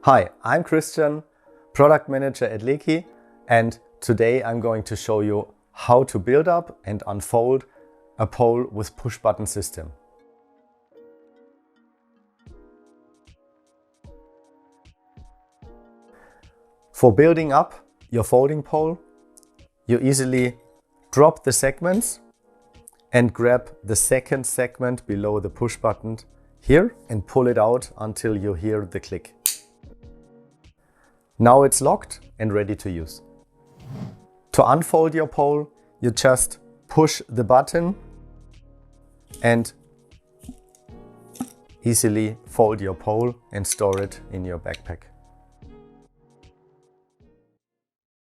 Hi, I'm Christian, product manager at LEKI, and today I'm going to show you how to build up and unfold a pole with push-button system. For building up your folding pole, you easily drop the segments and grab the second segment below the push button here and pull it out until you hear the click. Now it's locked and ready to use. To unfold your pole, you just push the button and easily fold your pole and store it in your backpack.